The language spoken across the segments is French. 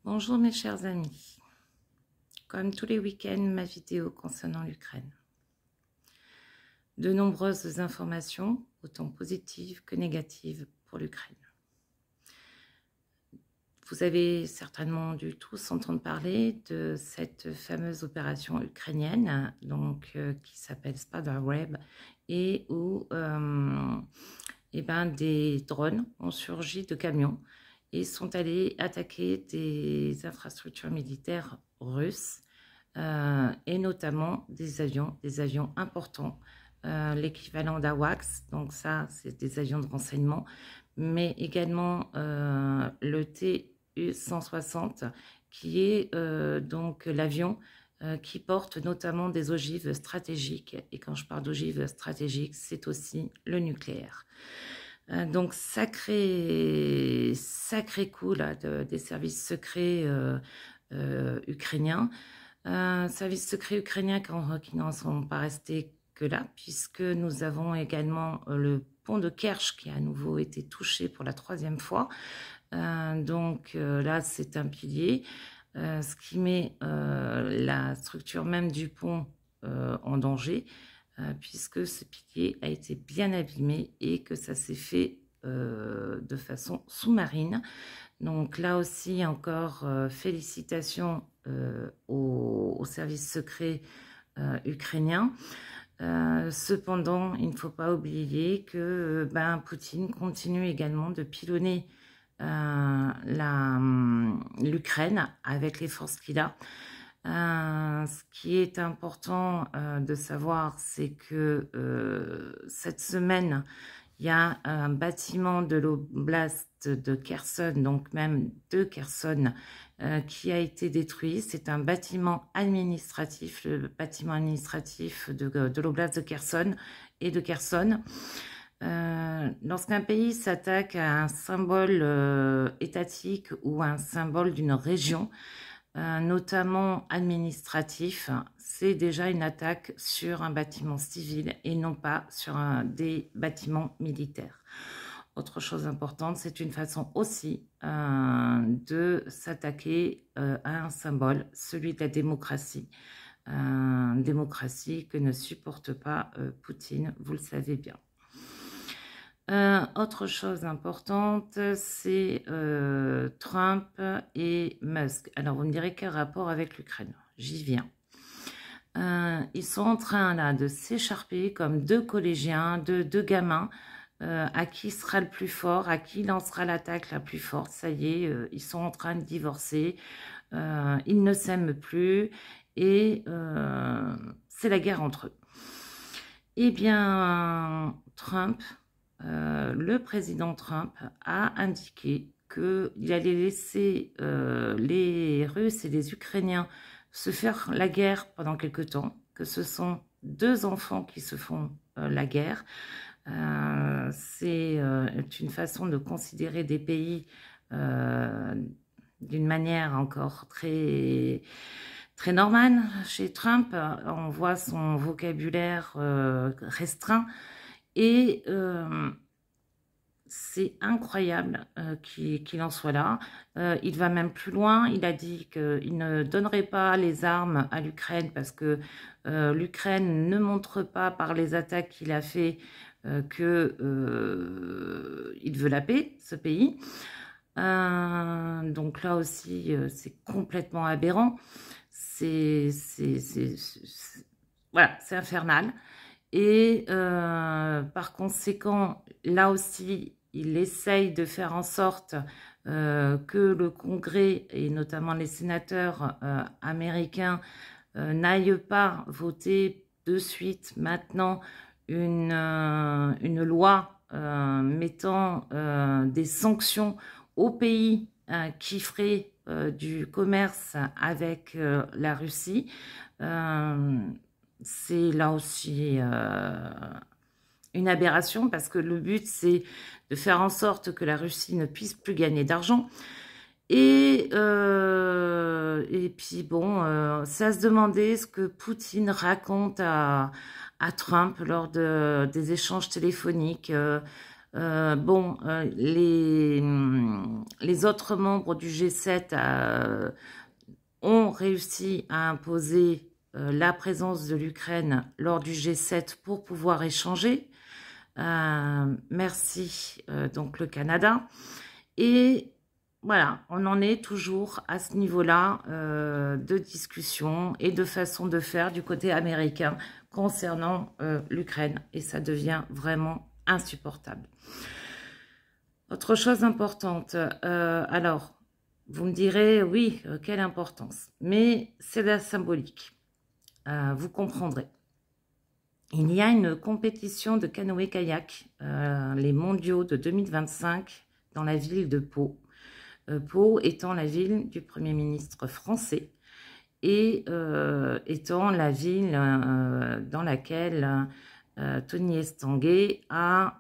Bonjour mes chers amis, comme tous les week-ends, ma vidéo concernant l'Ukraine. De nombreuses informations, autant positives que négatives pour l'Ukraine. Vous avez certainement dû tous entendre parler de cette fameuse opération ukrainienne qui s'appelle Spiderweb et où des drones ont surgi de camions et sont allés attaquer des infrastructures militaires russes et notamment des avions importants, l'équivalent d'AWACS, donc ça c'est des avions de renseignement, mais également le Tu-160 qui est donc l'avion qui porte notamment des ogives stratégiques, et quand je parle d'ogives stratégiques, c'est aussi le nucléaire. Donc sacré coup là, des services secrets ukrainiens. Services secrets ukrainiens qui n'en sont pas restés que là, puisque nous avons également le pont de Kerch qui a à nouveau été touché pour la 3e fois. Là, c'est un pilier, ce qui met la structure même du pont en danger, puisque ce pilier a été bien abîmé et que ça s'est fait de façon sous-marine. Donc là aussi, encore félicitations aux services secrets ukrainiens. Cependant, il ne faut pas oublier que Poutine continue également de pilonner l'Ukraine avec les forces qu'il a. Ce qui est important de savoir, c'est que cette semaine, il y a un bâtiment de l'oblast de Kherson, donc même de Kherson, qui a été détruit. C'est un bâtiment administratif, le bâtiment administratif de l'oblast de Kherson et de Kherson. Lorsqu'un pays s'attaque à un symbole étatique ou un symbole d'une région, notamment administratif, c'est déjà une attaque sur un bâtiment civil et non pas sur des bâtiments militaires. Autre chose importante, c'est une façon aussi de s'attaquer à un symbole, celui de la démocratie. Démocratie que ne supporte pas Poutine, vous le savez bien. Autre chose importante, c'est Trump et Musk. Alors, vous me direz quel rapport avec l'Ukraine? J'y viens. Ils sont en train là de s'écharper comme deux collégiens, deux gamins, à qui sera le plus fort, à qui lancera l'attaque la plus forte. Ça y est, ils sont en train de divorcer, ils ne s'aiment plus et c'est la guerre entre eux. Eh bien, le président Trump a indiqué qu'il allait laisser les Russes et les Ukrainiens se faire la guerre pendant quelque temps, que ce sont deux enfants qui se font la guerre. C'est une façon de considérer des pays d'une manière encore très normale. Chez Trump, on voit son vocabulaire restreint. Et c'est incroyable qu'il en soit là. Il va même plus loin. Il a dit qu'il ne donnerait pas les armes à l'Ukraine parce que l'Ukraine ne montre pas par les attaques qu'il a fait qu'il veut la paix, ce pays. Donc là aussi, c'est complètement aberrant. Voilà, c'est infernal. Et par conséquent, là aussi, il essaye de faire en sorte que le Congrès, et notamment les sénateurs américains, n'aillent pas voter de suite maintenant une loi mettant des sanctions aux pays qui feraient du commerce avec la Russie. C'est là aussi une aberration parce que le but, c'est de faire en sorte que la Russie ne puisse plus gagner d'argent. Et puis bon, c'est à se demander ce que Poutine raconte à Trump lors des échanges téléphoniques. Les autres membres du G7 ont réussi à imposer la présence de l'Ukraine lors du G7 pour pouvoir échanger. Merci donc le Canada. Et voilà, on en est toujours à ce niveau-là de discussion et de façon de faire du côté américain concernant l'Ukraine. Et ça devient vraiment insupportable. Autre chose importante, alors, vous me direz, oui, quelle importance, mais c'est la symbolique, vous comprendrez. Il y a une compétition de canoë-kayak, les mondiaux de 2025, dans la ville de Pau. Pau étant la ville du Premier ministre français et étant la ville dans laquelle Tony Estanguet a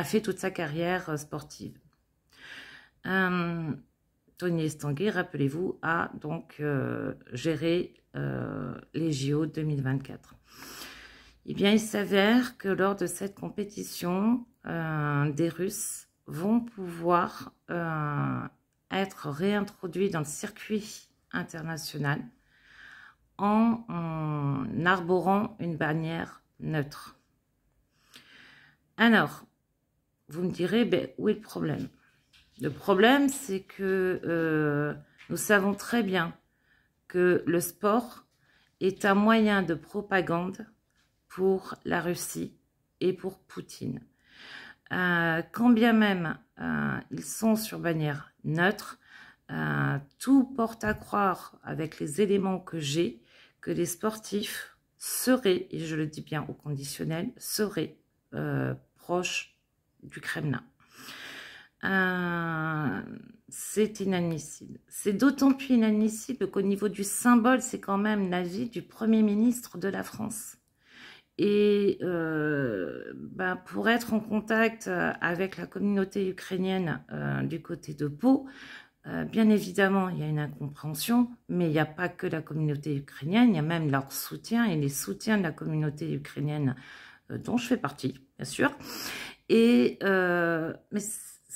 fait toute sa carrière sportive. Tony Estanguet, rappelez-vous, a donc géré les JO 2024. Eh bien, il s'avère que lors de cette compétition, des Russes vont pouvoir être réintroduits dans le circuit international en arborant une bannière neutre. Alors, vous me direz, ben, où est le problème? Le problème, c'est que nous savons très bien que le sport est un moyen de propagande pour la Russie et pour Poutine. Quand bien même ils sont sur bannière neutre, tout porte à croire, avec les éléments que j'ai, que les sportifs seraient, et je le dis bien au conditionnel, seraient proches du Kremlin. C'est inadmissible. C'est d'autant plus inadmissible qu'au niveau du symbole, c'est quand même l'avis du Premier ministre de la France. Et pour être en contact avec la communauté ukrainienne du côté de Pau, bien évidemment, il y a une incompréhension, mais il n'y a pas que la communauté ukrainienne, il y a même leur soutien et les soutiens de la communauté ukrainienne dont je fais partie, bien sûr. Et mais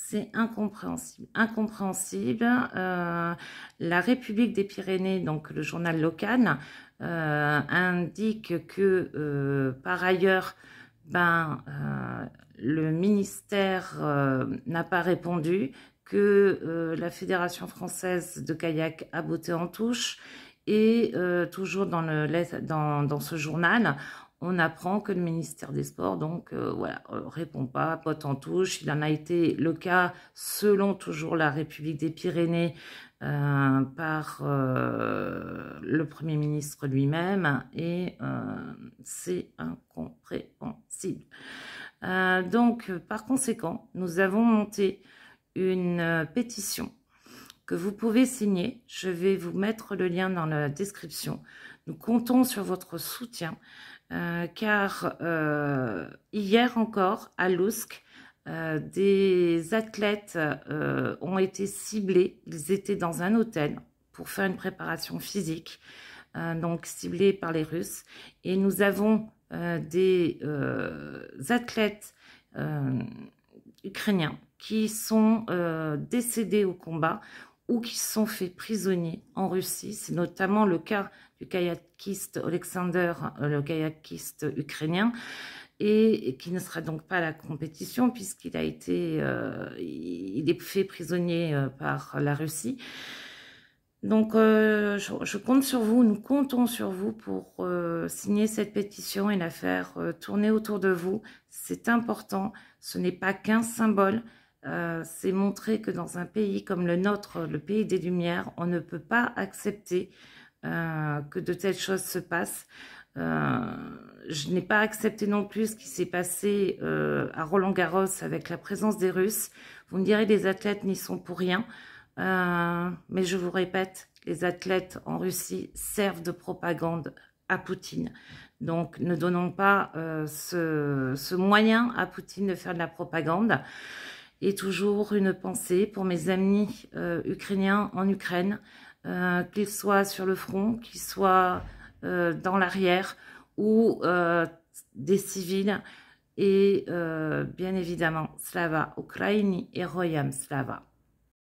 c'est incompréhensible. Incompréhensible. La République des Pyrénées, donc le journal local, indique que par ailleurs, le ministère n'a pas répondu, que la Fédération française de kayak a botté en touche, et toujours dans ce journal, on apprend que le ministère des Sports, donc répond pas, botte en touche. Il en a été le cas, selon toujours la République des Pyrénées, par le Premier ministre lui-même, et c'est incompréhensible. Donc, par conséquent, nous avons monté une pétition que vous pouvez signer. Je vais vous mettre le lien dans la description. Nous comptons sur votre soutien, car hier encore, à Lousk, des athlètes ont été ciblés. Ils étaient dans un hôtel pour faire une préparation physique, donc ciblés par les Russes. Et nous avons des athlètes ukrainiens qui sont décédés au combat ou qui sont faits prisonniers en Russie. C'est notamment le cas du kayakiste Alexander, le kayakiste ukrainien, et qui ne sera donc pas à la compétition puisqu'il a été, il est fait prisonnier par la Russie. Donc, je compte sur vous, nous comptons sur vous pour signer cette pétition et la faire tourner autour de vous. C'est important, ce n'est pas qu'un symbole, c'est montrer que dans un pays comme le nôtre, le pays des Lumières, on ne peut pas accepter que de telles choses se passent. Je n'ai pas accepté non plus ce qui s'est passé à Roland-Garros avec la présence des Russes. Vous me direz, les athlètes n'y sont pour rien. Mais je vous répète, les athlètes en Russie servent de propagande à Poutine. Donc, ne donnons pas ce moyen à Poutine de faire de la propagande. Et toujours une pensée pour mes amis ukrainiens en Ukraine, qu'ils soient sur le front, qu'ils soient dans l'arrière ou des civils. Et bien évidemment, Slava Ukraini et Royam Slava.